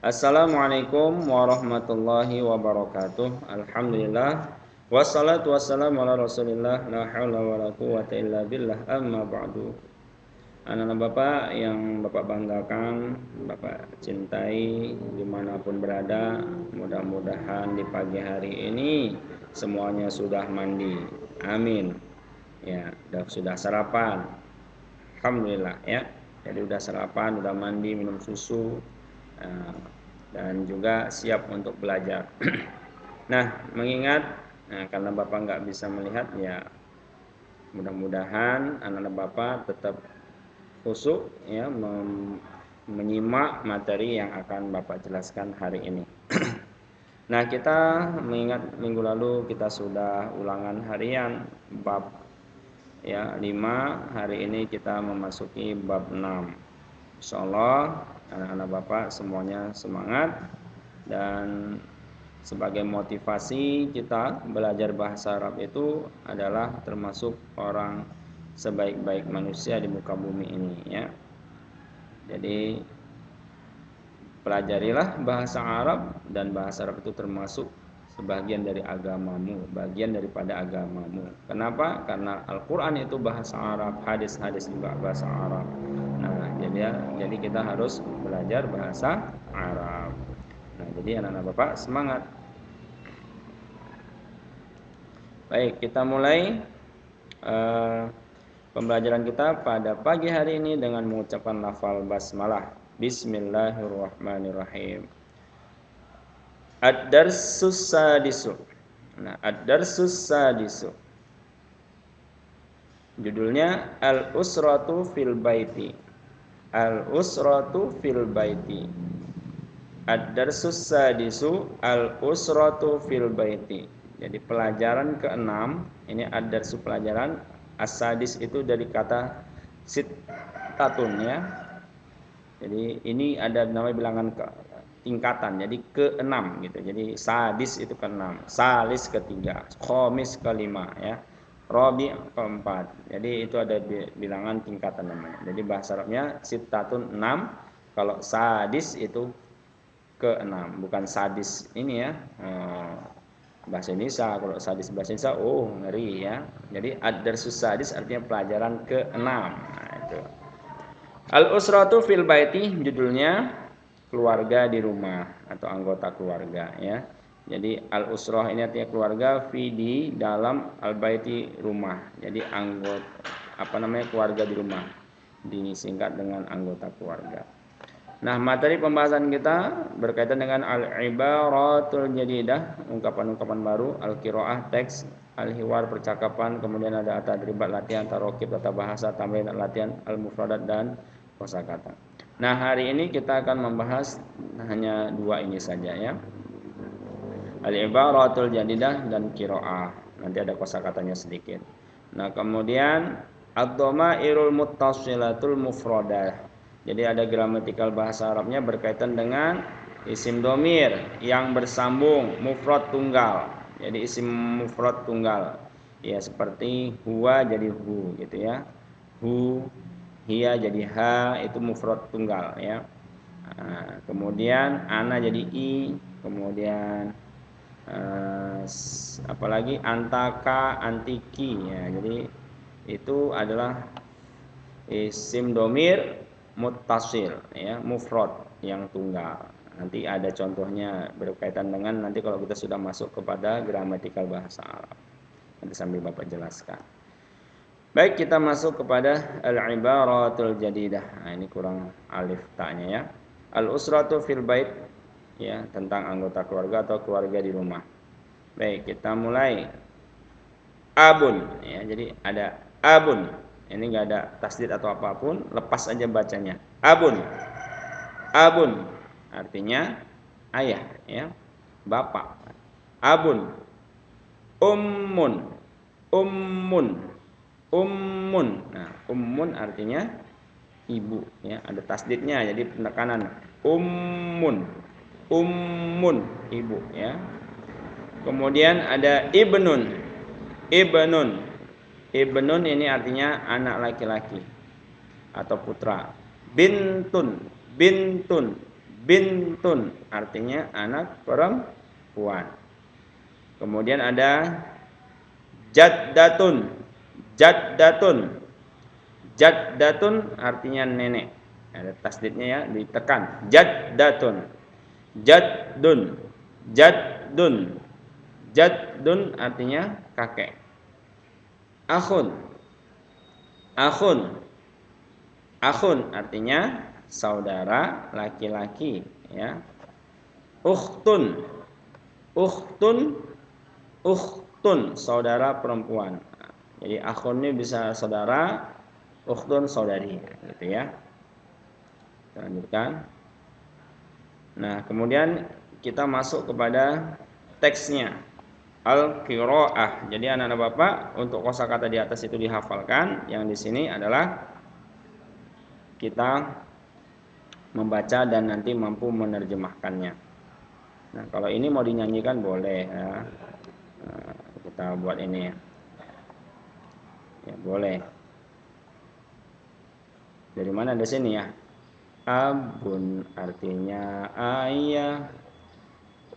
Assalamualaikum warahmatullahi wabarakatuh. Alhamdulillah. Wassalatu wassalamu ala Rasulillah. La haula wala quwwata illa billah. Amma ba'du. Anak-anak Bapak yang Bapak banggakan, Bapak cintai dimanapun berada, mudah-mudahan di pagi hari ini semuanya sudah mandi. Amin. Ya, sudah sarapan. Alhamdulillah ya. Jadi udah sarapan, udah mandi, minum susu, dan juga siap untuk belajar. Nah, mengingat karena Bapak nggak bisa melihat ya, mudah-mudahan anak-anak Bapak tetap khusyuk ya menyimak materi yang akan Bapak jelaskan hari ini. Nah, kita mengingat minggu lalu kita sudah ulangan harian bab ya 5, hari ini kita memasuki bab 6. Insyaallah anak-anak Bapak semuanya semangat, dan sebagai motivasi kita belajar bahasa Arab itu adalah termasuk orang sebaik-baik manusia di muka bumi ini ya. Jadi pelajarilah bahasa Arab, dan bahasa Arab itu termasuk sebagian dari agamamu, bagian daripada agamamu. Kenapa? Karena Al-Quran itu bahasa Arab, hadis-hadis juga bahasa Arab. Nah, jadi kita harus belajar bahasa Arab. Nah, jadi anak-anak Bapak semangat. Baik, kita mulai pembelajaran kita pada pagi hari ini dengan mengucapkan lafal basmalah. Bismillahirrahmanirrahim. Ad-darsus sadisu. Nah, ad-darsus sadisu. Judulnya Al-Usratu fil Baiti. Al-Usratu fil Baiti. Ad-darsus sadisu Al-Usratu fil Baiti. Jadi pelajaran ke-6, ini ad-darsu pelajaran, as-sadis itu dari kata sittatun ya. Jadi ini ada namanya bilangan tingkatan, jadi ke-6 gitu. Jadi sadis itu ke-6, salis ke-3, khomis ke-5 ya, robi ke-4. Jadi itu ada bilangan tingkatan namanya. Jadi bahasa Arabnya sittatun 6, kalau sadis itu ke-6, bukan sadis ini ya. Bahasa Indonesia, kalau sadis bahasa Indonesia ngeri ya. Jadi ad-darsus sadis artinya pelajaran ke-6. Nah, itu. Al-usratu fil baiti judulnya keluarga di rumah atau anggota keluarga ya. Jadi al-usrah ini artinya keluarga, fi di dalam, al-baiti rumah. Jadi keluarga di rumah, disingkat dengan anggota keluarga. Nah, materi pembahasan kita berkaitan dengan al-ibaratul jadidah, ungkapan-ungkapan baru, al-qiraah teks, al-hiwar percakapan, kemudian ada at-tadribat latihan, tarokib tata bahasa, tamrin latihan, al-mufradat dan kosakata. Nah, hari ini kita akan membahas hanya 2 ini saja ya. Al-ibaratul jadidah dan qiraah. Nanti ada kosakatanya sedikit. Nah, kemudian ad-dhamairul muttasilatul mufradah. Jadi ada gramatikal bahasa Arabnya berkaitan dengan isim domir yang bersambung mufrad tunggal. Jadi isim mufrad tunggal. Ya seperti huwa jadi hu gitu ya. Hu, hiya jadi ha, itu mufrad tunggal ya. Nah, kemudian ana jadi i, kemudian apalagi antaka, antiki ya. Jadi itu adalah isim domir muttasil ya, mufrad yang tunggal. Nanti ada contohnya berkaitan dengan nanti kalau kita sudah masuk kepada gramatikal bahasa Arab. Nanti sambil Bapak jelaskan. Baik, kita masuk kepada al-ibaratul jadidah. Nah, ini kurang alif ta'nya ya. Al-usratu fil bait ya, tentang anggota keluarga atau keluarga di rumah. Baik, kita mulai. Abun ya, jadi ada abun. Ini enggak ada tasdid atau apapun, lepas aja bacanya. Abun. Abun artinya ayah ya, bapak. Abun. Ummun. Ummun. Ummun. Nah, ummun artinya ibu ya, ada tasdidnya jadi penekanan. Ummun. Ummun ibu ya. Kemudian ada ibnun. Ibnun. Ibnun ini artinya anak laki-laki atau putra. Bintun. bintun. Bintun artinya anak perempuan. Kemudian ada jaddatun. Jaddatun. Jaddatun artinya nenek. Ada tasdidnya ya, ditekan. Jaddatun. Jaddun. Jaddun. Jaddun artinya kakek. Akhun. Akhun. Akhun artinya saudara laki-laki ya. Ukhtun. Ukhtun. Ukhtun saudara perempuan. Jadi akhun ini bisa saudara, ukhtun saudari gitu ya. Kita lanjutkan. Nah, kemudian kita masuk kepada teksnya. Al-qiraah. Jadi anak-anak Bapak untuk kosakata di atas itu dihafalkan, yang di sini adalah kita membaca dan nanti mampu menerjemahkannya. Nah, kalau ini mau dinyanyikan boleh ya. Nah, kita buat ini ya. Ya, boleh. Dari mana ada sini ya? Abun artinya ayah.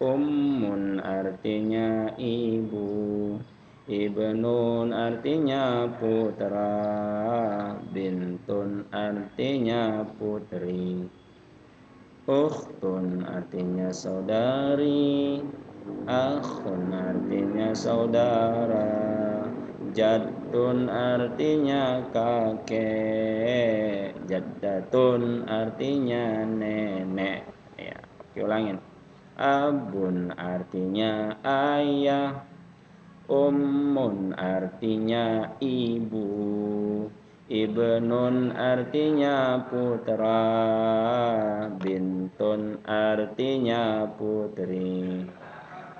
Ummun artinya ibu. Ibnun artinya putra. Bintun artinya putri. Ukhtun artinya saudari. Akhun artinya saudara. Jaddun artinya kakek. Jaddatun artinya nenek ya. Oke, ulangin. Abun artinya ayah. Ummun artinya ibu. Ibnun artinya putra. Bintun artinya putri.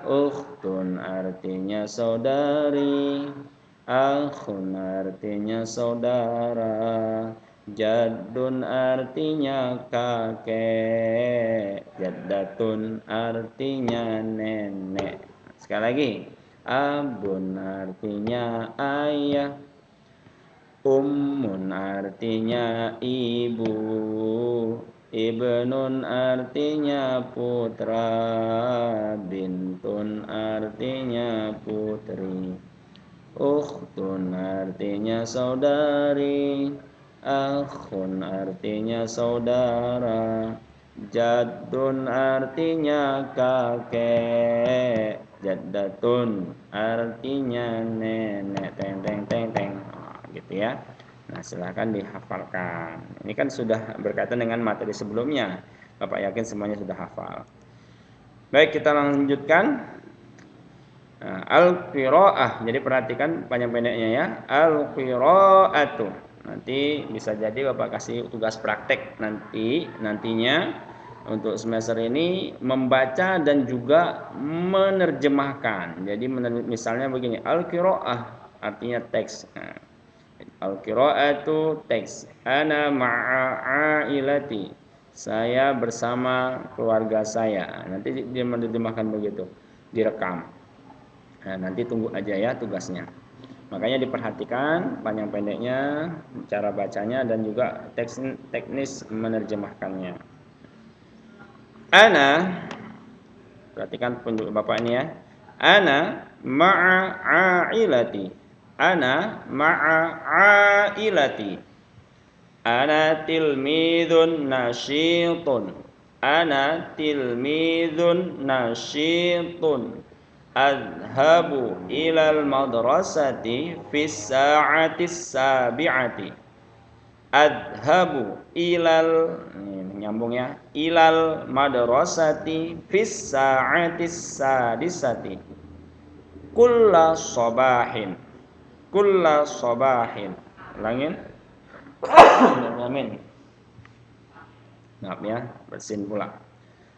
Ukhtun artinya saudari. Akhun artinya saudara. Jaddun artinya kakek. Jaddatun artinya nenek. Sekali lagi. Abun artinya ayah. Ummun artinya ibu. Ibnun artinya putra. Bintun artinya putri. Ukhtun artinya saudari. Akhun artinya saudara. Jaddun artinya kakek. Jaddatun artinya nenek. Teng teng teng teng. Gitu ya. Nah, silahkan dihafalkan. Ini kan sudah berkaitan dengan materi sebelumnya. Bapak yakin semuanya sudah hafal. Baik, kita lanjutkan. Nah, al-qiraah. Jadi perhatikan panjang pendeknya ya. Al-qiraatu. Nanti bisa jadi Bapak kasih tugas praktek nantinya untuk semester ini membaca dan juga menerjemahkan. Jadi misalnya begini, al-qiraah artinya teks. Nah, al-qiraatu teks. Ana ma'a ailati. Saya bersama keluarga saya. Nanti dia menerjemahkan begitu, direkam. Nah, nanti tunggu aja ya tugasnya. Makanya diperhatikan panjang pendeknya, cara bacanya dan juga teknis menerjemahkannya. Ana, perhatikan penunjuk Bapak ini ya. Ana ma'a ailati. Ana ma'a ailati. Ana tilmidun nasyitun. Ana tilmidun nasyitun. Adhabu ilal madrasati fis sa'atis sabi'ati. Adhabu ilal, ini nyambung ya, ilal madrasati fis sa'atis sadisati. Kulla sabahin. Kulla sabahin. Ulangin. Amin. Maaf ya, bersin pula.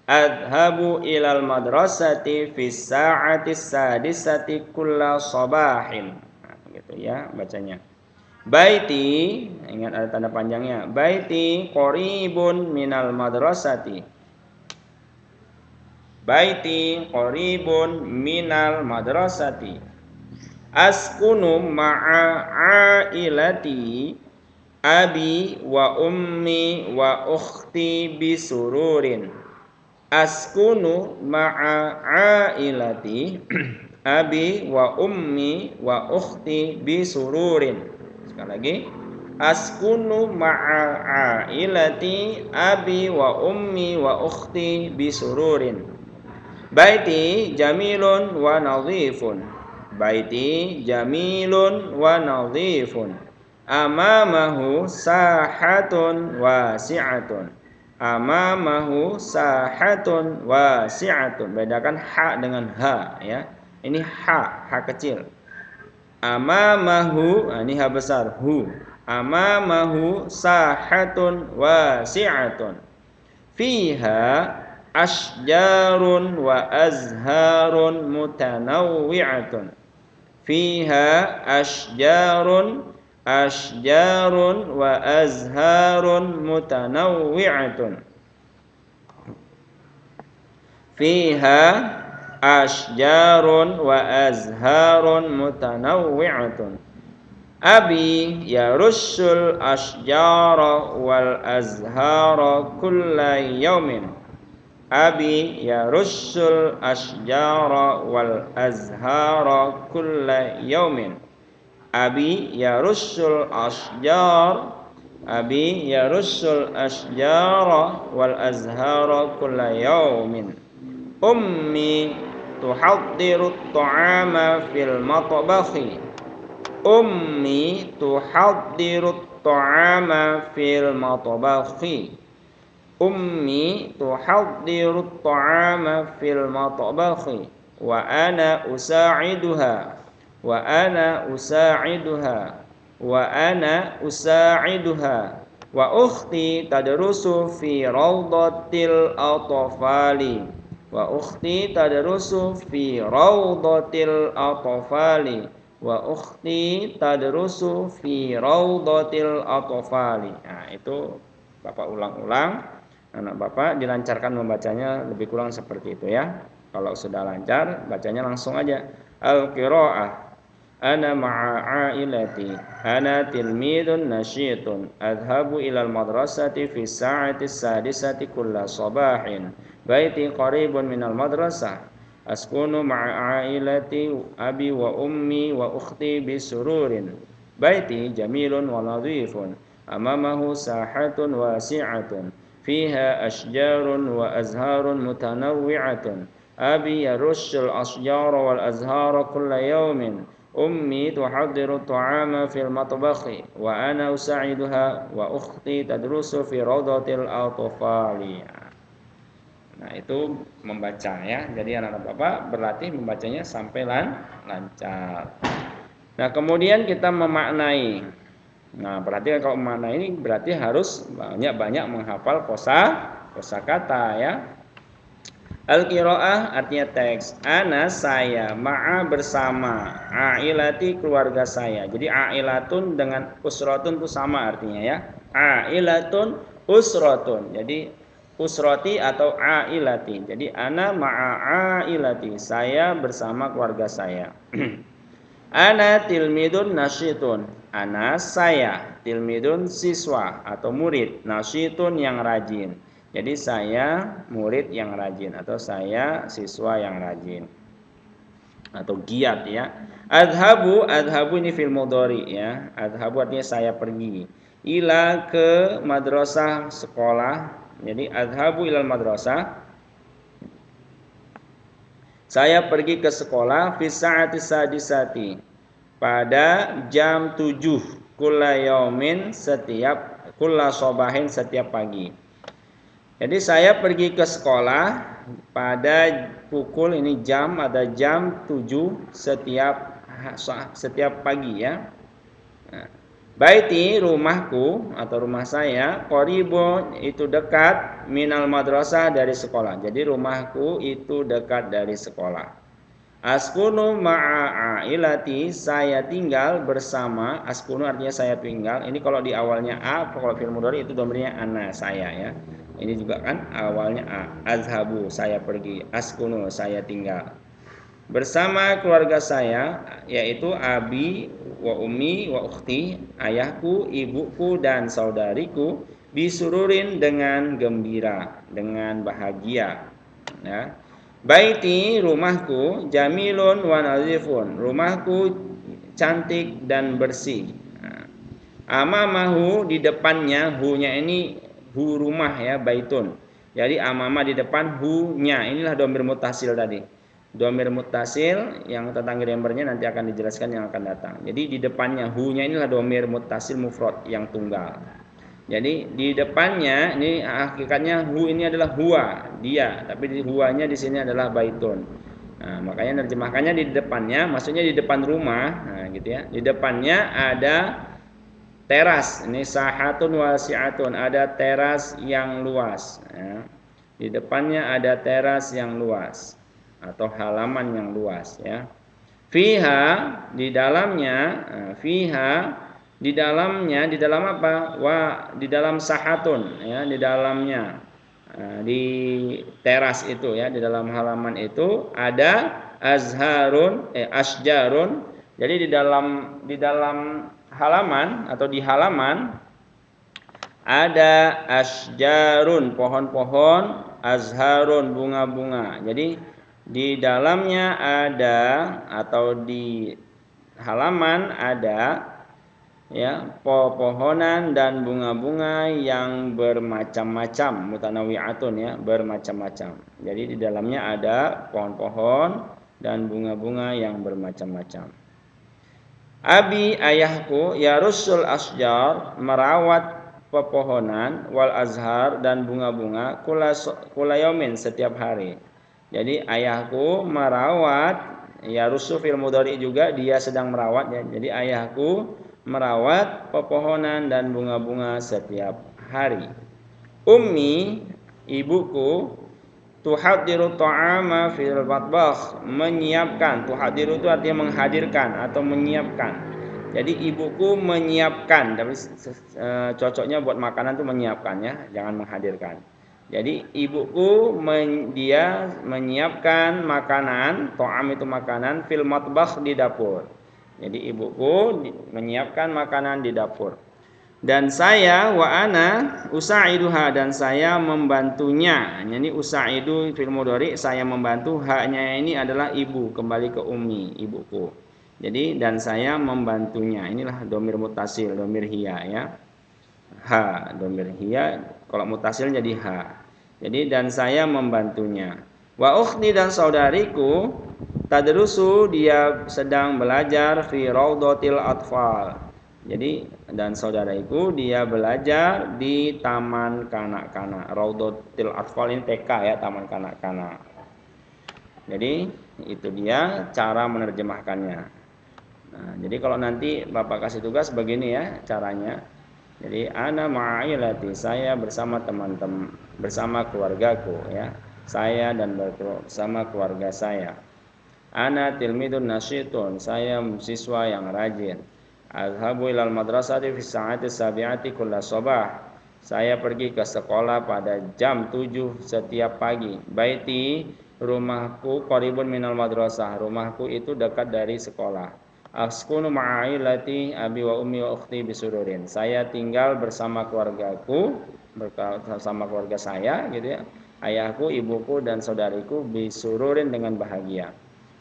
Adhabu ilal madrasati fis sa'atis sadisati kulla sabahin. Nah, gitu ya bacanya. Baiti, ingat ada tanda panjangnya. Baiti qaribun minal madrasati. Baiti qaribun minal madrasati. Askunu ma'a ailati. abi wa ummi wa ukhti bisururin. Askunu ma'a ailati abi wa ummi wa ukhti bisururin. Sekali lagi. Askunu ma'a ailati abi wa ummi wa ukhti bisururin. Baiti jamilun wa nadhifun. Baiti jamilun wa nadhifun. Amamahu sahatun wasi'atun. Amamahu sahatun wasi'atun. Bedakan ha dengan ha ya. Ini ha kecil. Amamahu, ini ha besar, hu. Amamahu sahatun wasi'atun. Fiha asjarun wa azharun mutanawwi'atun. Fiha asjarun wa azharun mutanawwi'atun. Fiha asjarun wa azharun mutanawwi'atun. Abi yarussul asjara wal azhara kulla yaumin. Abi yarussul asjara wal azhara kulla yaumin. Abi yarussul asjar. Abi yarussul asjara wal azhara kulla yaumin. Ummi tuhaddiru at-ta'ama fil matbakhi. Ummi tuhaddiru at-ta'ama fil matbakhi. Ummi tuhaddiru at-ta'ama fil matbakhi wa ana usa'iduha wa ana usa'iduha wa ana usa'iduha wa ukhti tadrusu fi rawdatil atfali wa ukhti tadrusu fi rawdatil atfali wa ukhti tadrusu fi rawdatil atfali. Nah, itu Bapak ulang-ulang. Anak Bapak dilancarkan membacanya lebih kurang seperti itu ya. Kalau sudah lancar, bacanya langsung aja. Al-qiraah. Ana ma'a ailati. Ana tilmidun nasyitun. Adhabu ilal madrasati fi sa'ati sadisati kulla sabahin. Baiti qaribun minal madrasah. Askunu ma'a ailati abi wa ummi wa ukhti bisururin. Baiti jamilun wa nadhifun. Amamahu sahatun wasi'atun. Fiha ashjarun wa azharun mutanawwi'atun. Abi yarussul asjara wal azhara kulla yawmin. Ummi tuhaddiru at-ta'ama fil matbakhi wa ana usa'iduha wa ukhti tadrusu fi rawdatil atfali. Nah, itu membaca ya. Jadi anak-anak Bapak berlatih membacanya sampai lancar. Nah, kemudian kita memaknai. Nah, berarti kalau memaknai ini berarti harus banyak-banyak menghafal kosakata ya. Al-qiraah artinya teks. Ana saya, ma'a bersama, ailati keluarga saya. Jadi ailatun dengan usratun itu sama artinya ya. Ailatun usratun. Jadi usrati atau ailati. Jadi ana ma'a ailati, saya bersama keluarga saya. Ana tilmidun nasyitun. Ana saya, tilmidun siswa atau murid, nasyitun yang rajin. Jadi saya murid yang rajin atau saya siswa yang rajin atau giat ya. Adhabu ini fil mudhari ya. Adhabu artinya saya pergi. Ila ke madrasah sekolah. Jadi adhabu ilal madrasah. Saya pergi ke sekolah fi sa'ati sadisati pada jam 7 kulla yaumin kulla sobahin setiap pagi. Jadi saya pergi ke sekolah pada pukul ini jam ada jam 7 setiap pagi ya. Nah, baiti rumahku atau rumah saya qaribu itu dekat minal madrasah dari sekolah. Jadi rumahku itu dekat dari sekolah. Askunu ma'a ailati saya tinggal bersama. Askunu artinya saya tinggal. Ini kalau di awalnya a, kalau fil mudhari itu dhamirnya ana saya ya. Ini juga kan awalnya a. Azhabu saya pergi. Askunu saya tinggal bersama keluarga saya yaitu abi wa ummi wa ukhti, ayahku, ibuku dan saudariku bisururin dengan gembira, dengan bahagia. Ya. Baiti, rumahku, jamilun wa nazifun, rumahku cantik dan bersih. Nah, amamahu, di depannya, hu-nya ini hu rumah ya, baitun. Jadi amama di depan, hu-nya inilah dhamir muttasil tadi. Dhamir muttasil yang tentang grammarnya nanti akan dijelaskan yang akan datang. Jadi di depannya hu-nya inilah dhamir muttasil mufrad yang tunggal. Jadi di depannya ini hakikatnya hu ini adalah huwa, dia, tapi di huwanya di sini adalah baitun. Nah, makanya nerjemahkannya di depannya, maksudnya di depan rumah, nah, gitu ya. Di depannya ada teras, ini sahatun wasi'atun, ada teras yang luas. Ya. Di depannya ada teras yang luas atau halaman yang luas. Ya. Fiha, di dalamnya, fiha, di dalamnya, di dalam apa? Di dalam sahatun, ya, di dalamnya, di teras itu ya, di dalam halaman itu ada asjarun. Jadi di dalam halaman atau di halaman ada asjarun, pohon-pohon, azharun, bunga-bunga. Jadi di dalamnya ada atau di halaman ada ya pepohonan dan bunga-bunga yang bermacam-macam, mutanawi'atun ya, bermacam-macam. Jadi di dalamnya ada pohon-pohon dan bunga-bunga yang bermacam-macam. Abi, ayahku, ya rusul asjar, merawat pepohonan, wal azhar, dan bunga-bunga, kulayomin, setiap hari. Jadi ayahku merawat, ya rusul fil mudhari juga, dia sedang merawat ya. Jadi ayahku merawat pepohonan dan bunga-bunga setiap hari. Ummi, ibuku, tuhadiru ta'ama fil matbakh, menyiapkan. Tuhadiru itu artinya menghadirkan atau menyiapkan. Jadi ibuku menyiapkan, tapi cocoknya buat makanan itu menyiapkan ya, jangan menghadirkan. Jadi ibuku dia menyiapkan makanan, ta'am itu makanan, fil matbakh, di dapur. Jadi ibuku menyiapkan makanan di dapur. Dan saya wa ana usaiduha, dan saya membantunya. Ini usaidu fil mudhari, saya membantu, haknya ini adalah ibu, kembali ke ummi, ibuku. Jadi dan saya membantunya. Inilah dhamir muttasil, dhamir hiya ya. Ha, dhamir hiya, kalau muttasil jadi ha. Jadi dan saya membantunya. Wa ukhti, dan saudariku, tadrusu, dia sedang belajar, fi raudhatil atfal. Jadi dan saudariku dia belajar di taman kanak-kanak. Raudhatil atfal ini TK ya, taman kanak-kanak. Jadi itu dia cara menerjemahkannya. Nah, jadi kalau nanti Bapak kasih tugas begini ya caranya. Jadi ana ma'ailati, saya bersama teman-teman, bersama keluargaku ya. Saya dan bersama keluarga saya. Ana tilmidun nasyitun, saya siswa yang rajin. Azhabu ilal madrasati fi sa'ati sabi'ati kulla sabah. Saya pergi ke sekolah pada jam 7 setiap pagi. Baiti, rumahku, qaribun minal madrasah. Rumahku itu dekat dari sekolah. Askunu ma'ailati abi wa ummi wa ukhti bisururin. Saya tinggal bersama keluargaku, bersama keluarga saya gitu ya. Ayahku, ibuku dan saudariku bisururin dengan bahagia.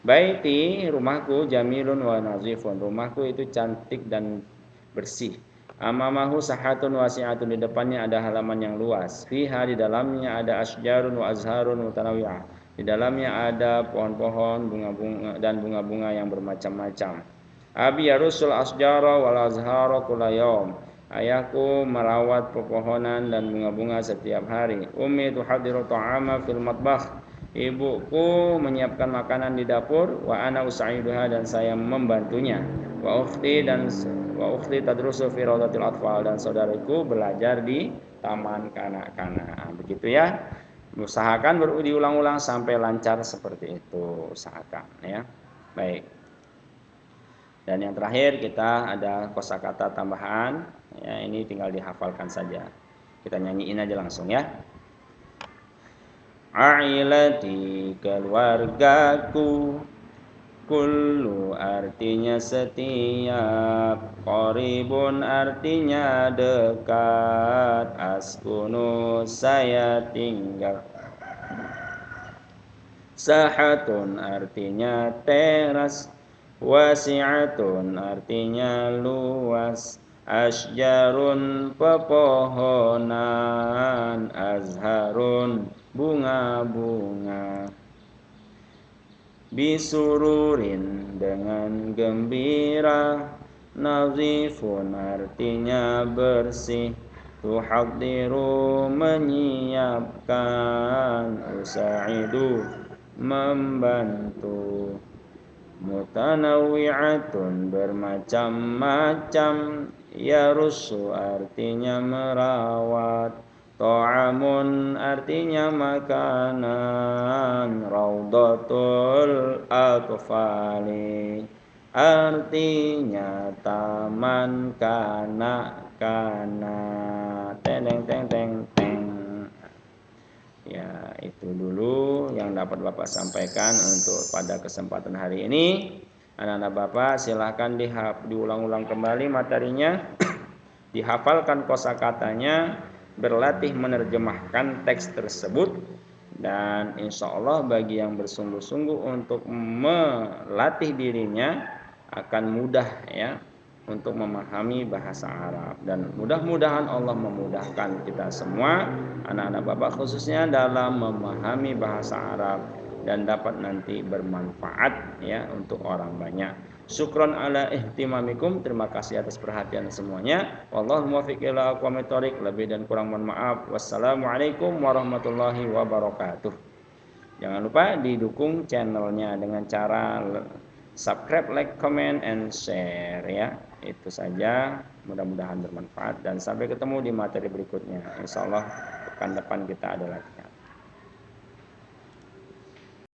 Baiti, rumahku, jamilun wa nazifun. Rumahku itu cantik dan bersih. Amamahu sahatun wasi'atun, di depannya ada halaman yang luas. Fiha, di dalamnya ada asjarun wa azharun mutanawi'ah. Di dalamnya ada pohon-pohon, bunga-bunga dan bunga-bunga yang bermacam-macam. Abi yarusul asjara wal azhara kulla yaum. Ayahku merawat pepohonan dan bunga-bunga setiap hari. Ummi tuhadiru ta'ama fil matbakh. Ibuku menyiapkan makanan di dapur, wa ana usaiduha, dan saya membantunya. Wa ukhti tadrusu fi raudhatil atfal, dan saudariku belajar di taman kanak-kanak. Begitu ya. Usahakan diulang-ulang sampai lancar seperti itu, usahakan ya. Baik. Dan yang terakhir kita ada kosakata tambahan. Ya, ini tinggal dihafalkan saja. Kita nyanyiin aja langsung ya. Ailati, keluargaku, Kullu artinya setiap, qaribun artinya dekat, askunu saya tinggal. Sahatun artinya teras, wasi'atun artinya luas, asjarun pepohonan, azharun bunga-bunga. Bisururin dengan gembira, nazifun artinya bersih, tuhadiru menyiapkan, usaidu membantu. Mutanawwi'atun bermacam-macam, yarusu artinya merawat, ta'amun artinya makanan, raudatul atfali artinya taman kanak-kanak. Teng teng teng teng teng. Ya, itu dulu yang dapat Bapak sampaikan untuk pada kesempatan hari ini. Anak-anak Bapak silahkan diulang-ulang kembali materinya, dihafalkan kosakatanya, berlatih menerjemahkan teks tersebut, dan insya Allah bagi yang bersungguh-sungguh untuk melatih dirinya akan mudah ya untuk memahami bahasa Arab, dan mudah-mudahan Allah memudahkan kita semua anak-anak Bapak khususnya dalam memahami bahasa Arab dan dapat nanti bermanfaat ya untuk orang banyak. Syukron ala ihtimamikum, terima kasih atas perhatian semuanya. Wallahu muwaffiq ila aqwamit thoriq, lebih dan kurang mohon maaf. Wassalamualaikum warahmatullahi wabarakatuh. Jangan lupa didukung channelnya dengan cara subscribe, like, comment, and share ya. Itu saja, mudah-mudahan bermanfaat dan sampai ketemu di materi berikutnya. Insyaallah pekan depan kita ada latihan.